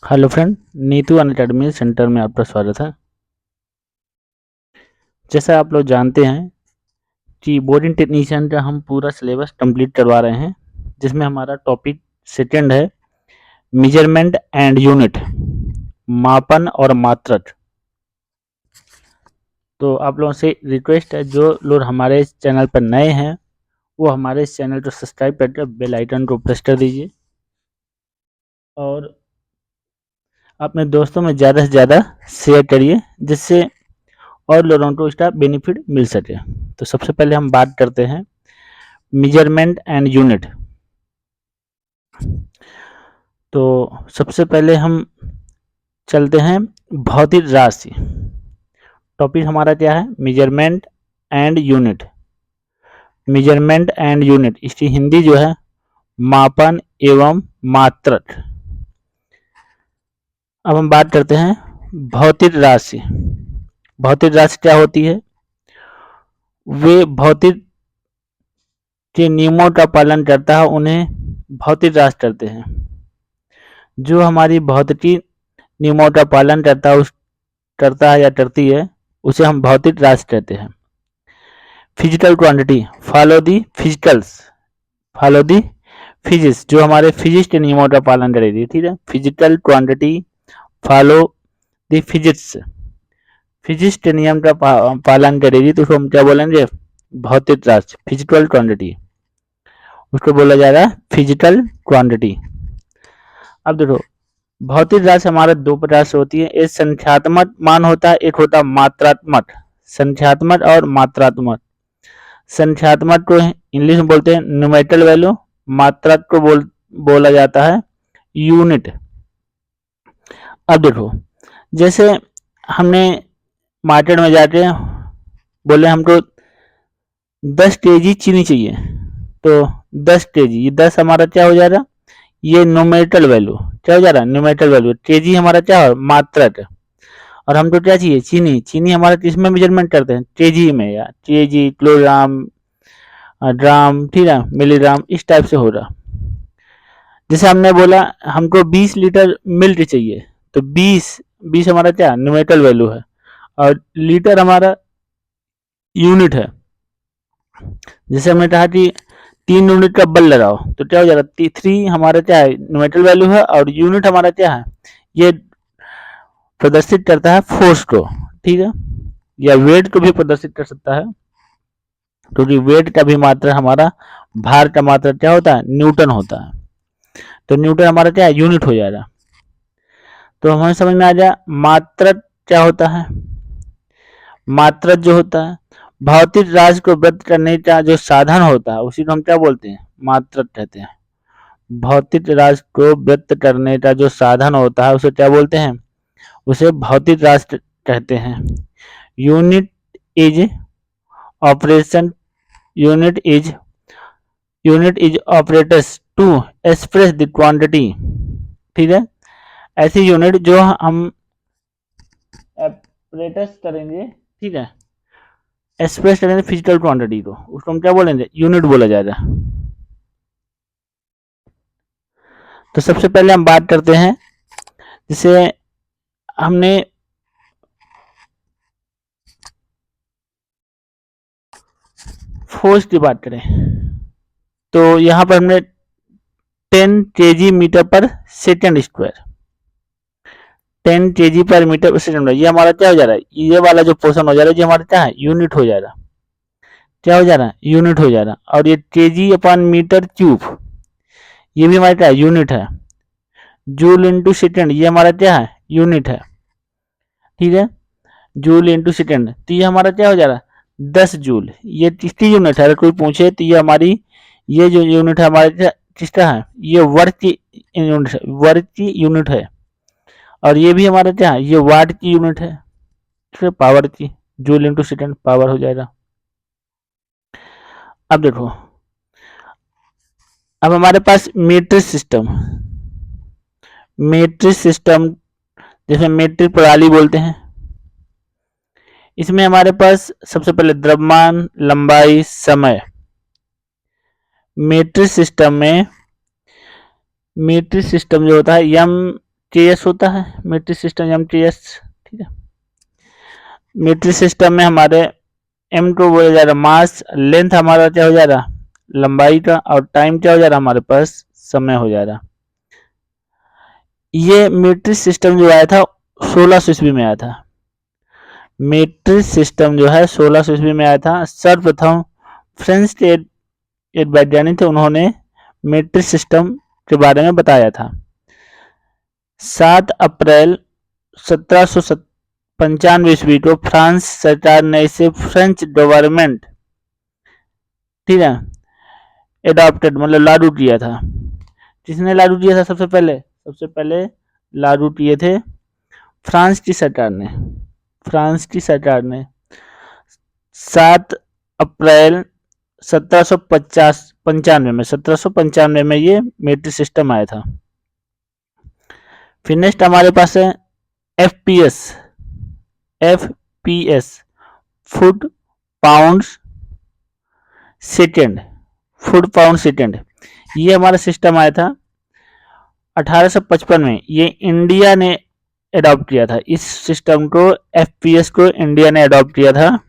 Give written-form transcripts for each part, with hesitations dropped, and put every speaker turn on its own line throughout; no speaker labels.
Hello friend, Neetu Unacademy centre में आपका स्वागत है। जैसा आप लोग जानते हैं कि बोर्डिंग टेक्नीशियन का हम पूरा सिलेबस कंप्लीट करवा रहे हैं, जिसमें हमारा टॉपिक सेकंड है मेजरमेंट एंड यूनिट, मापन और मात्रक। तो आप लोगों से रिक्वेस्ट है, जो लोग हमारे इस चैनल पर नए हैं वो हमारे इस चैनल को सब्सक्राइब करके बेल आइकन को प्रेस कर दीजिए और अपने दोस्तों में ज़्यादा से ज़्यादा शेयर करिए, जिससे और लोगों को इसका बेनिफिट मिल सके। तो सबसे पहले हम बात करते हैं मेजरमेंट एंड यूनिट। तो सबसे पहले हम चलते हैं भौतिक राशि। टॉपिक हमारा क्या है? Measurement and unit. Measurement and unit, इसकी हिंदी जो है मापन एवं मात्रक। अब हम बात करते हैं भौतिक राशि। भौतिक राशि क्या होती है? वे भौतिक के नियमों का पालन करता है, उन्हें भौतिक राशि कहते हैं। जो हमारी भौतिकी नियमों का पालन करता है या करती है, उसे हम भौतिक राशि कहते हैं। Physical quantity follow the physicals, follow the physics, जो हमारे फिजिक्स के नियमों का पालन करेगी। ठीक है, physical quantity follow the physics, physics के नियम का पालन करेगी तो उसको हम क्या बोलेंगे? भौतिक राशि, फिजिकल क्वांटिटी, उसको बोला जाएगा फिजिकल क्वांटिटी। अब देखो, भौतिक राशि हमारा दो प्रकार से होती है। एक संख्यात्मक मान होता है, एक होता है मात्रात्मक। संख्यात्मक और मात्रात्मक। संख्यात्मक को इंग्लिश में बोलते हैं न्यूमेरिकल वैल्यू, मात्रक को बोला जाता है यूनिट। अब देखो, जैसे हमने मार्केट में जाके बोले हमको 10 kg चीनी चाहिए, तो 10 kg, ये 10 हमारा क्या हो जाएगा? ये न्यूमेरिकल वैल्यू क्या हो जा रहा है? Numerical value. केजी हमारा क्या है? मात्रक। और हमको क्या चाहिए? चीनी। चीनी हमारा किसमें मेजरमेंट करते हैं? केजी में, या केजी, किलोग्राम, ग्राम, ठीक है, मिलीग्राम, इस टाइप से हो रहा। जैसे हमने बोला हमको 20 लीटर मिल्क चाहिए, तो 20 हमारा क्या? न्यूमेरिकल वैल्यू है, और लीटर हमारा यूनिट है। जैसे हमने कहा कि 3 यूनिट का बल्ब लगाओ, तो क्या हो जाएगा? 3 हमारा क्या है? न्यूमेरिकल वैल्यू है, और यूनिट हमारा क्या है? ये प्रदर्शित करता है फोर्स को, ठीक है, या वेट को भी प्रदर्शित कर सकता है, क्योंकि वेट का भी मात्रा हमारा, भार का मात्रा क्या होता है? न्यूटन होता है। तो न्यूटन हमारा क्या है? यूनिट हो जाएगा। तो हमें समझ में आ जाए मात्रक क्या होता है। मात्रक जो होता है, भौतिक राशि को व्यक्त करने का जो साधन होता है, उसी को हम क्या बोलते हैं? मात्रक कहते हैं। भौतिक राशि को व्यक्त करने का जो साधन होता है, उसे क्या बोलते हैं? उसे भौतिक राशि कहते हैं। Unit is operation, unit is operators to express the quantity. ठीक है, ऐसी यूनिट जो हम ऑपरेटर्स करेंगे, ठीक है, एक्सप्रेस करेंगे फिजिकल क्वांटिटी को, उसको हम क्या बोलेंगे? यूनिट बोला जाएगा। तो सबसे पहले हम बात करते हैं, जैसे हमने फोर्स की बात करें, तो यहाँ पर हमने 10 kg मीटर पर सेकेंड स्क्वायर, 10 kg पर मीटर पर सेकेंड, ये हमारा क्या हो जा रहा है? ये वाला जो पोर्शन हो जा रहा है, ये हमारा क्या है? यूनिट हो जा रहा है। क्या हो जा रहा है? यूनिट हो जा रहा है। और ये kg अपन मीटर क्यूब, ये भी हमारा क्या है? यूनिट है। जूल इंटू सेकेंड, ये हमारा क्या है? यूनिट है। ठीक है, जूल इंटू सेकेंड, तो ये हमारा क्या हो जा रहा है? 10 जूल, ये किसकी यूनिट है? अगर कोई पूछे तो ये हमारी, ये जो यूनिट है हमारे किसका है? ये वर्क की यूनिट है, वर्क की यूनिट है। और ये भी हमारा क्या है? ये वाट की यूनिट है, फिर पावर की, जूल इंटू सेकेंड पावर हो जाएगा। अब देखो, अब हमारे पास मीट्रिक सिस्टम, मीट्रिक सिस्टम जैसे मीट्रिक प्रणाली बोलते हैं, इसमें हमारे पास सबसे पहले द्रव्यमान, लंबाई, समय। मीट्रिक सिस्टम में, मीट्रिक सिस्टम जो होता है, एम TS होता है, मीट्रिक सिस्टम MTS। ठीक है, मीट्रिक सिस्टम में हमारे M2 बोला जा रहा मास, लेंथ हमारा क्या हो जा रहा लंबाई का, और टाइम क्या हो जा रहा हमारे पास समय हो जा रहा। ये मीट्रिक सिस्टम जो आया था 1600 ईस्वी में आया था। मीट्रिक सिस्टम जो है 1600 ईस्वी में आया था। सर्वप्रथम फ्रेंच के एक वैज्ञानिक थे, उन्होंने मीट्रिक सिस्टम के बारे में बताया था। 7 अप्रैल 1795 ईस्वी को फ्रांस सरकार ने इसे फ्रेंच गवर्नमेंट, ठीक है, एडॉप्टेड मतलब लागू किया था। किसने लागू किया था? सबसे पहले लागू किए थे फ्रांस की सरकार ने। फ्रांस की सरकार ने 7 अप्रैल 1795 में ये मीट्रिक सिस्टम आया था। फिर नेक्स्ट हमारे पास है FPS, फुट पाउंड सेकेंड, ये हमारा सिस्टम आया था 1855 में। ये इंडिया ने अडॉप्ट किया था। इस सिस्टम को, FPS को इंडिया ने अडॉप्ट किया था।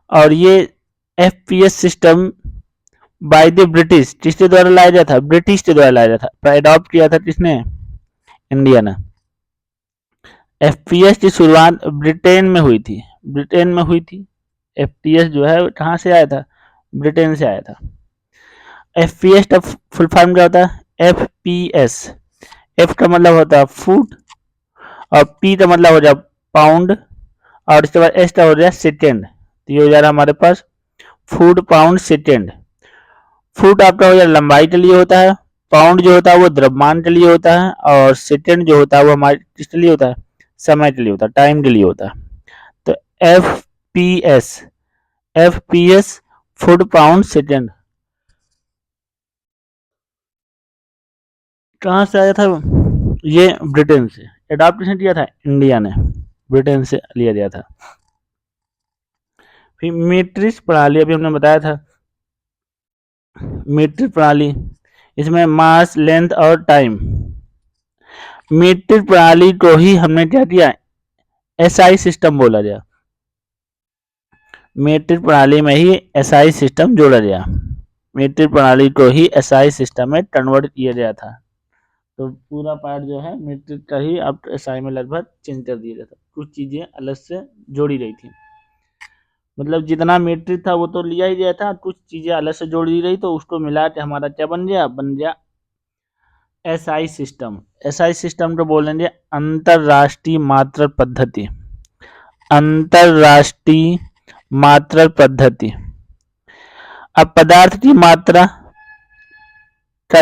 और ये FPS system by the British, किसके द्वारा लाया गया था? ब्रिटिश के द्वारा लाया गया था। अडॉप्ट किया था किसने? इंडिया ने। FPS की शुरुआत ब्रिटेन में हुई थी। FPS जो है कहाँ से आया था? ब्रिटेन से आया था। FPS का फुल फॉर्म क्या होता है? FPS। F का मतलब होता है फुट, और P का मतलब हो जाए पाउंड, और इसके बाद S का हो जाए सेकेंड। तो ये हो जा रहा हमारे पास फुट पाउंड सेकेंड। फुट आपका हो जाए लंबाई के लिए होता है, पाउंड जो होता है वो द्रव्यमान के लिए होता है, और सेकेंड जो होता है वो हमारे किसके लिए होता है? समय के लिए होता है, टाइम के लिए होता है। तो FPS फुट पाउंड सेकेंड कहाँ से आया था? ये ब्रिटेन से। एडॉप्टेशन किया था इंडिया ने, ब्रिटेन से लिया गया था। फिर मीट्रिक प्रणाली, अभी हमने बताया था मीट्रिक प्रणाली, इसमें मास, लेंथ और टाइम। मीट्रिक प्रणाली को ही हमने क्या किया? SI सिस्टम बोला गया। मीट्रिक प्रणाली में ही SI सिस्टम जोड़ा गया। मीट्रिक प्रणाली को ही SI सिस्टम में कन्वर्ट किया गया था। तो पूरा पार्ट जो है मीट्रिक का ही अब SI में लगभग चेंज कर दिया जाता। कुछ चीजें अलग से जोड़ी रही थी, मतलब जितना मीट्रिक था वो तो लिया ही गया था, कुछ चीजें अलग से जोड़ दी रही, तो उसको मिला के हमारा क्या बन गया SI सिस्टम। SI सिस्टम को बोलेंगे अंतरराष्ट्रीय मात्रक पद्धति। अंतरराष्ट्रीय मात्रक पद्धति। अब पदार्थ की मात्रा का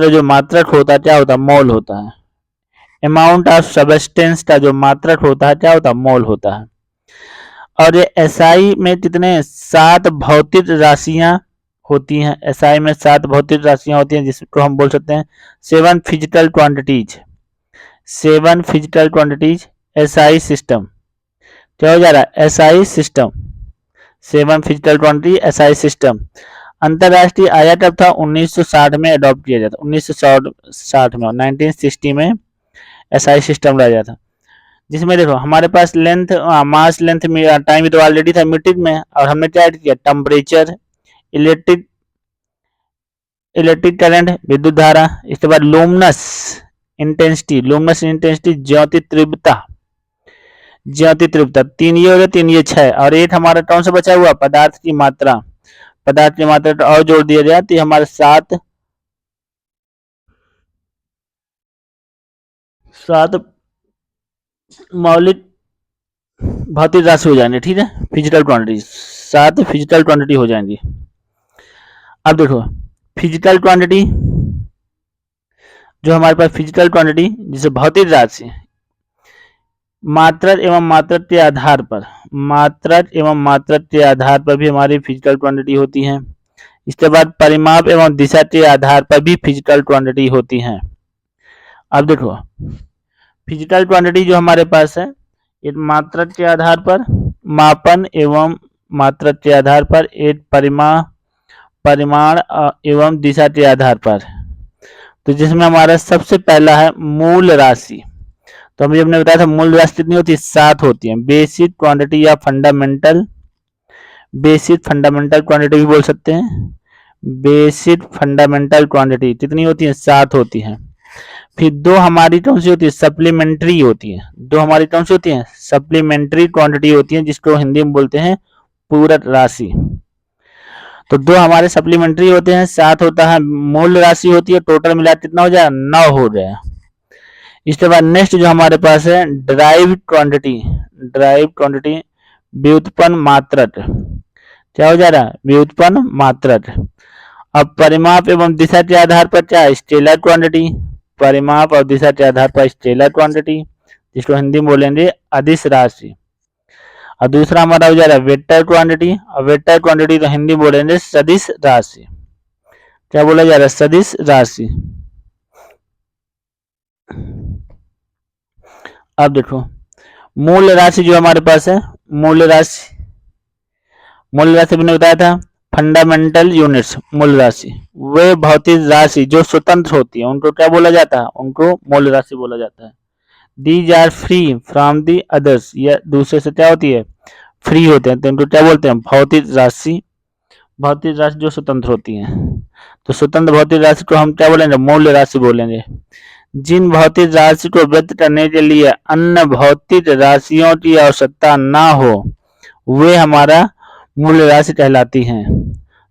जो मात्रक होता है क्या होता है? मोल होता है। अमाउंट ऑफ सबस्टेंस का जो मात्रक होता है क्या होता है? मोल होता है। और ये SI में कितने? 7 भौतिक राशियां होती हैं। SI में 7 भौतिक राशियां होती हैं, जिसको हम बोल सकते हैं 7 physical quantities. 7 physical quantities SI system. क्या हो जा रहा है? SI system. 7 physical quantity SI system. अंतरराष्ट्रीय आया कब था? 1960 में अडॉप्ट किया जाता। 1960 में, 1960 में SI सिस्टम लाया जाता, जिसमें देखो हमारे पास लेंथ, मास, लेंथ, टाइम तो ऑलरेडी था मीट्रिक में, और हमने क्या ऐड किया? टेम्परेचर, इलेक्ट्रिक करंट, विद्युत धारा, इसके बाद लुमिनस इंटेंसिटी, ज्योति तीव्रता, 3 ये हो गया, 3 ये 6, और 8 हमारा कौन सा बचा हुआ? पदार्थ की मात्रा और जोड़ दिया जाए तो हमारे 7 मौलिक भौतिक राशि हो जाएंगे। ठीक है, फिजिकल क्वांटिटी 7 फिजिकल क्वांटिटी हो जाएंगी। अब देखो फिजिकल क्वांटिटी, जो हमारे पास फिजिकल क्वांटिटी जिसे भौतिक राशि, मात्रक एवं मात्रक के आधार पर भी हमारी फिजिकल क्वांटिटी होती हैं। इसके बाद परिमाप एवं दिशा के आधार पर भी फिजिकल क्वांटिटी होती हैं। अब देखो फिजिकल क्वांटिटी जो हमारे पास है, एक मात्रक के आधार पर, मापन एवं मात्रक के आधार पर, एक परिमाण एवं दिशा के आधार पर। तो जिसमें हमारा सबसे पहला है मूल राशि। तो अभी हमने बताया था मूल राशि कितनी होती है, 7 होती है। बेसिक क्वांटिटी या फंडामेंटल, बेसिक फंडामेंटल क्वांटिटी भी बोल सकते हैं। बेसिक फंडामेंटल क्वांटिटी कितनी होती है, 7 होती है। फिर दो हमारी कौन सी होती है, सप्लीमेंट्री होती है। दो हमारी कौन सी होती है, सप्लीमेंट्री क्वांटिटी होती है, जिसको हिंदी में बोलते हैं पूरक राशि। तो दो हमारे सप्लीमेंट्री होते हैं, 7 होता है मूल राशि होती है। टोटल मिला कितना हो जाएगा, 9 हो जाएगा। इसके बाद नेक्स्ट जो हमारे पास है ड्राइव क्वांटिटी। ड्राइव क्वांटिटी व्युत्पन्न मात्रक, क्या हो जा रहा है, व्युत्पन्न मात्रक। अब परिमाप एवं दिशा के आधार पर क्या है, स्केलर क्वांटिटी। परिमाप और दिशा के आधार पर स्केलर क्वांटिटी, जिसको हिंदी में बोलेंगे अदिश राशि। और दूसरा हमारा हो जा रहा है वेक्टर क्वांटिटी। और वेक्टर क्वांटिटी तो हिंदी बोलेंगे सदिश राशि। क्या बोला जा रहा है, सदिश राशि। अब देखो मूल राशि जो हमारे पास है, मूल राशि, मूल राशि मैंने बताया था फंडामेंटल यूनिट्स। मूल राशि वे भौतिक राशि जो स्वतंत्र होती है, उनको क्या बोला जाता है, उनको मूल राशि बोला जाता है। These are free from the others, या दूसरे से क्या होती है, फ्री होते हैं, तो इनको क्या बोलते हैं, भौतिक राशि। भौतिक राशि जो स्वतंत्र होती है, तो स्वतंत्र भौतिक राशि को हम क्या बोलेंगे, मूल राशि बोलेंगे। जिन भौतिक राशि को व्यक्त करने के लिए अन्य भौतिक राशियों की आवश्यकता ना हो, वे हमारा मूल राशि कहलाती हैं।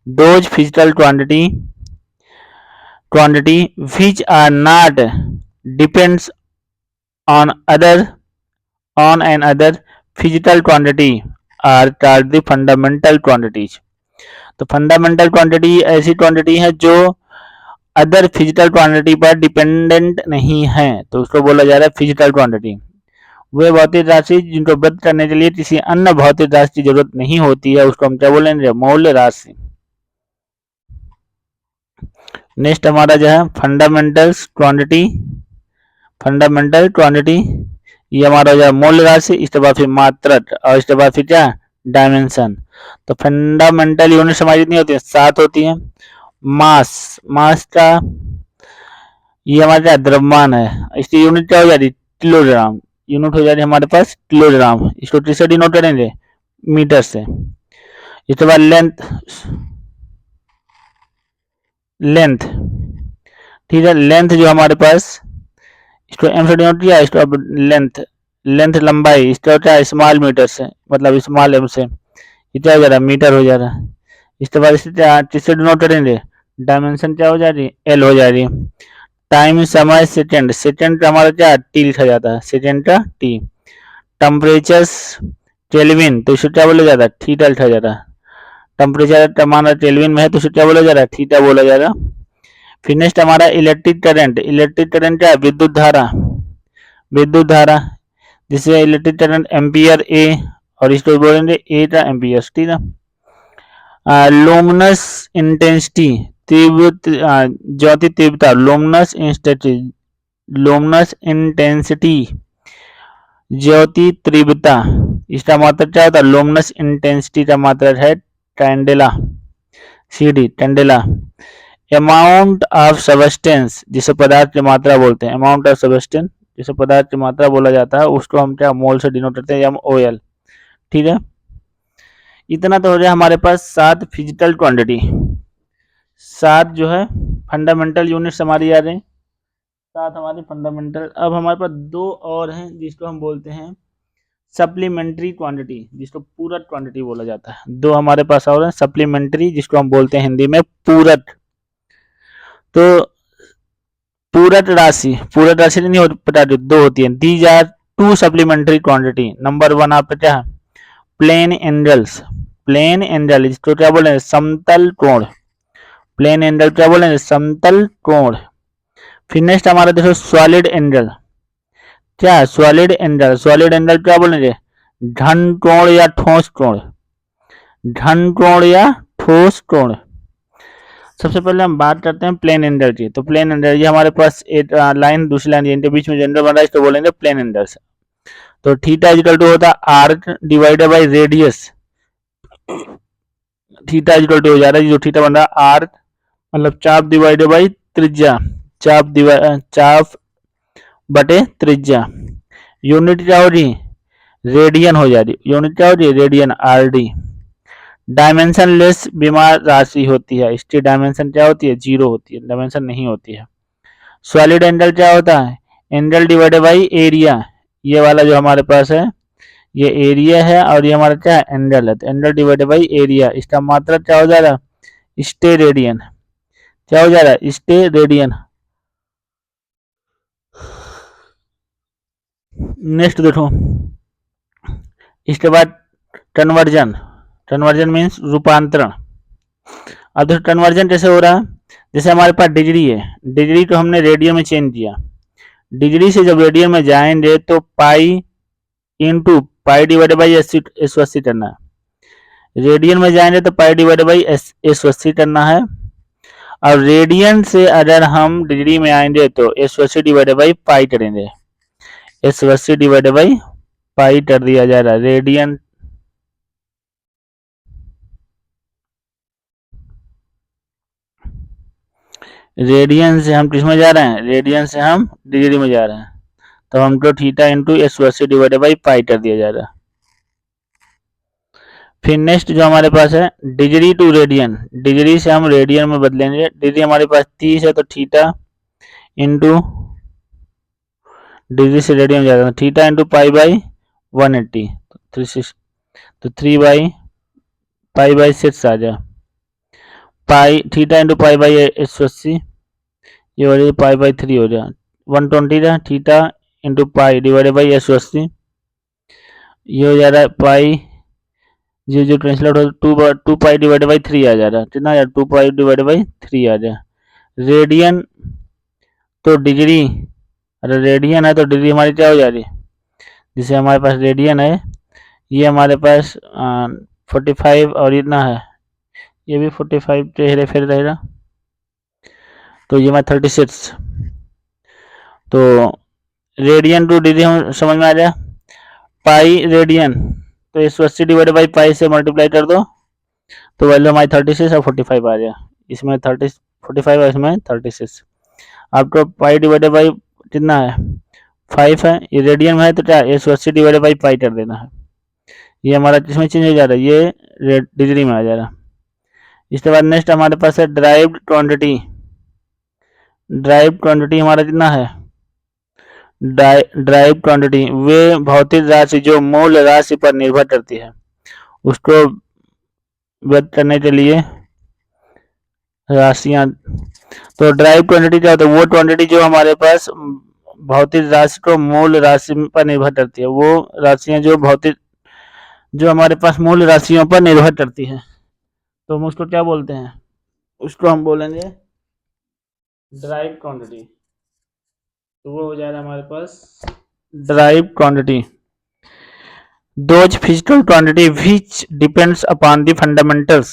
Those physical quantity which are not depends on an other physical quantity are called the fundamental quantities। तो फंडामेंटल क्वांटिटी ऐसी क्वांटिटी है जो अदर फिजिकल क्वांटिटी पर डिपेंडेंट नहीं है, तो उसको बोला जा रहा है फिजिकल क्वांटिटी। वे भौतिक राशि जिनको व्यक्त करने के लिए किसी अन्य भौतिक राशि की जरूरत नहीं होती है, उसको हम क्या बोलेंगे, मूल राशि। नेक्स्ट हमारा जो है फंडामेंटल क्वांटिटी। फंडामेंटल क्वांटिटी ये हमारा हो जाए मूल राशि, इसके बाद फिर मात्रक, और इसके बाद फिर क्या, डायमेंशन। तो फंडामेंटल यूनिट हमारी कितनी होती है, 7 होती है। मास, मास का ये हमारा क्या द्रव्यमान है, इसकी यूनिट क्या हो जाती है, किलोग्राम। यूनिट हो जाती है हमारे पास किलोग्राम। इसको किससे डिनोट करेंगे, मीटर से। इसके बाद लेंथ, लेंथ, ठीक है, लेंथ जो हमारे पास, इसको एम से डिनोट किया, इसको अब लेंथ, लेंथ लंबाई, इसका क्या है, स्मॉल मीटर से, मतलब स्मॉल एम से, ये क्या हो जा रहा है, मीटर हो जा रहा है। इसके बाद इसे किससे डिनोट करेंगे, डायमेंशन क्या हो जा रही है, एल हो जा रही है। टाइम समय सेकेंड, सेकेंड का हमारा क्या टी लिखा जाता है, सेकेंड का टी। टेम्परेचर केल्विन, तो इसे क्या बोला जाता है, थीटा लिखा जाता है। टेम्परेचर हमारा केल्विन में है, तो इसे क्या बोला जा रहा है, थीटा बोला जा रहा है। फिर नेक्स्ट हमारा इलेक्ट्रिक करंट। इलेक्ट्रिक करंट क्या है, विद्युत धारा, विद्युत धारा, जिससे इलेक्ट्रिक करंट एम्पियर ए, और इसको बोलेंगे ए का एम्पियर, ठीक है। लुमिनस इंटेंसिटी, तीव्र ज्योति तीव्रता, लुमिनस इंटेंसिटी, लुमिनस इंटेंसिटी ज्योति तीव्रता, इसका मात्रक क्या होता है, लुमिनस इंटेंसिटी का मात्रक है candela, CD candela. Amount of substance, जिसे पदार्थ की मात्रा बोलते हैं, अमाउंट ऑफ सबस्टेंस जिसे पदार्थ की मात्रा बोला जाता है, उसको हम क्या मोल से डिनोट करते हैं, MOL, ठीक है। इतना तो हो गया हमारे पास 7 फिजिकल क्वांटिटी, 7 जो है फंडामेंटल यूनिट्स हमारी आ रही, 7 हमारी फंडामेंटल। अब हमारे पास 2 और हैं जिसको हम बोलते हैं सप्लीमेंट्री क्वांटिटी, जिसको पूरक क्वांटिटी बोला जाता है। 2 हमारे पास और हैं सप्लीमेंट्री, जिसको हम बोलते हैं हिंदी में पूरक। तो पूरक राशि, पूरक राशि नहीं पता, 2 होती है। These are 2 supplementary quantity. Number 1 आपका क्या है, प्लेन एंगल्स, प्लेन एंगल, इसको क्या बोलेंगे, समतल कोण। प्लेन एंगल क्या बोलेंगे, समतल कोण। फिर नेक्स्ट हमारा देखो सॉलिड एंगल, क्या है सॉलिड एंगल, सॉलिड एंगल क्या बोलेंगे, घन कोण या ठोस कोण, घन कोण या ठोस कोण। सबसे पहले हम बात करते हैं प्लेन एंगल की। तो प्लेन एंगल ये हमारे पास एक लाइन, दूसरी लाइन, इनके बीच में जो एंगल बन रहा है इसको बोलेंगे प्लेन एंगल। तो थीटा इक्वल टू होता है arc divided by radius. Theta equal to हो जा रहा है, जो थीटा बन रहा है आर्क मतलब चाप डिवाइडेड बाय त्रिज्या, चाप बटे त्रिज्या। यूनिट क्या हो रही, रेडियन हो जा रही, यूनिट क्या हो रही है, रेडियन, आरडी। डायमेंशन लेस बीमार राशि होती है, इसकी डायमेंशन क्या होती है, 0 होती है, डायमेंशन नहीं होती है। सॉलिड एंगल क्या होता है, एंगल डिवाइडेड बाई एरिया। ये वाला जो हमारे पास है ये एरिया है और ये हमारा क्या है, एंगल है, तो एंगल डिवाइडेड बाई एरिया। इसका मात्रक क्या हो जा रहा है, स्टे रेडियन। क्या हो जा रहा है, स्टे रेडियन। नेक्स्ट देखो, इसके बाद कन्वर्जन। कन्वर्जन मीन्स रूपांतरण। अब देखो कन्वर्जन कैसे हो रहा है, जैसे हमारे पास डिग्री है, डिग्री को हमने रेडियन में चेंज किया, डिग्री से जब रेडियन में जाएंगे तो pi into pi divided by S 80 करना है। रेडियन में जाएंगे तो पाई डिवाइडेड बाई एस 80 करना है। और रेडियन से अगर हम डिग्री में आएंगे तो एस 80 डिवाइडेड बाई पाई करेंगे, एस 80 डिवाइडेड बाई पाई कर दिया जा रहा है। रेडियन रेडियन से हम किस में जा रहे हैं, रेडियन से हम डिग्री में जा रहे हैं, तो हमको theta into S 80 divided by pi कर दिया जा रहा है। फिर नेक्स्ट जो हमारे पास है डिग्री टू रेडियन, डिग्री से हम रेडियन में बदलेंगे। डिग्री हमारे पास 30 है तो थीटा इंटू डिग्री से रेडियन जाता है, थीटा इंटू पाई बाई 180, 36, तो 3 बाई पाई बाई 6 आ जाए। पाई थीटा इंटू पाई बाई 180, ये हो जाए पाई बाई 3 हो जाए। 120 है theta into pi divided by 180, ये हो जा रहा है पाई, जो ट्रांसलेट हो 2 पाई डिवाइडेड बाई 3 आ जा रहा है, कितना यार 2 पाई डिवाइडेड बाई 3 आ जाए। रेडियन तो डिग्री, अरे रेडियन है तो डिग्री हमारी क्या हो जा रही है, जिसे हमारे पास रेडियन है ये हमारे पास 45 और इतना है, ये भी 45 पे हेरे फेर रहेगा, तो ये मैं 36। तो रेडियन टू डिग्री हम समझ में आ जाए। पाई रेडियन तो 180 डिवाइडेड बाई पाई से मल्टीप्लाई कर दो तो वैल्यू हमारी 36 और 45 आ जाए, इसमें 45 और इसमें 36। आपको पाई डिवाइडेड बाई कितना है 5 है, ये रेडियन में है तो क्या 180 डिवाइडेड बाई पाई कर देना है। ये हमारा किसमें चेंज हो जा रहा है, ये डिग्री में आ जा रहा है। इसके बाद नेक्स्ट हमारे पास है ड्राइव्ड क्वांटिटी। ड्राइव क्वांटिटी हमारा कितना है, ड्राइव क्वांटिटी वे भौतिक राशि जो मूल राशि पर निर्भर करती है उसको व्यक्त करने के लिए राशियां। तो ड्राइव क्वांटिटी क्या होता है, वो क्वांटिटी जो हमारे पास भौतिक राशि को मूल राशि पर निर्भर करती है, वो राशियां जो भौतिक जो हमारे पास मूल राशियों पर निर्भर करती है, तो हम उसको क्या बोलते हैं, उसको हम बोलेंगे ड्राइव क्वांटिटी। तो वो हो जाएगा हमारे पास derived quantity. Those physical quantity which depends upon the fundamental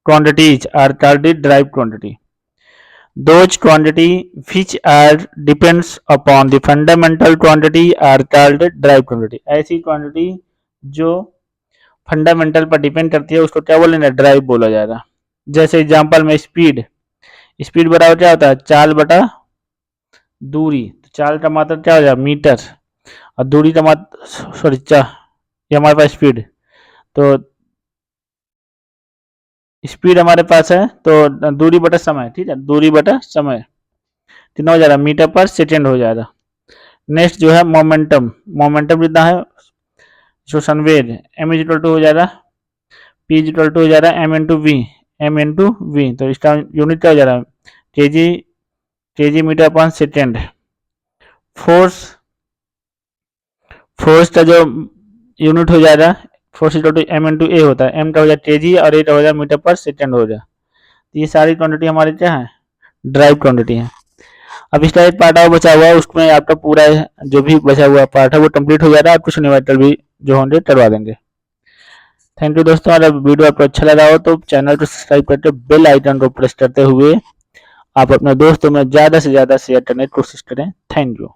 quantities are called the derived quantity. Those quantity which are depends upon the fundamental quantity are called derived quantity. ऐसी quantity जो fundamental पर depend करती है उसको क्या बोलेंगे, drive बोला जाएगा। जैसे एग्जांपल में स्पीड, स्पीड बराबर क्या होता है, चाल बटा दूरी, तो चाल का मात्रक क्या हो जाएगा मीटर और दूरी का मात्रक ये हमारे पास स्पीड, तो स्पीड हमारे पास है तो दूरी बटा समय, ठीक है, दूरी बटा समय कितना हो जा रहा है, मीटर पर सेकेंड हो जाएगा। नेक्स्ट जो है मोमेंटम, मोमेंटम कितना है, जो संवेग m इज इक्वल टू हो जाएगा p इज इक्वल टू हो जा रहा है m इंटू वी, तो इसका यूनिट क्या हो जा रहा है केजी मीटर अपन सेकेंड। फोर्स का जो यूनिट हो जाएगा force equal to m into a होता है, m का हो जाए केजी और ए का हो जाए मीटर पर सेकेंड हो जाए। तो ये सारी क्वांटिटी हमारी क्या है, ड्राइव क्वांटिटी है। अब इसका एक पार्ट और बचा हुआ है, उसमें आपका पूरा जो भी बचा हुआ पार्ट है वो कंप्लीट हो जाएगा, आपको यूनिवर्सल भी जो होंगे करवा देंगे। थैंक यू दोस्तों, अगर वीडियो आपको अच्छा लगा हो तो चैनल को सब्सक्राइब करके बेल आइकन को प्रेस करते हुए आप अपने दोस्तों में ज़्यादा से ज़्यादा शेयर करने की कोशिश करें। Thank you.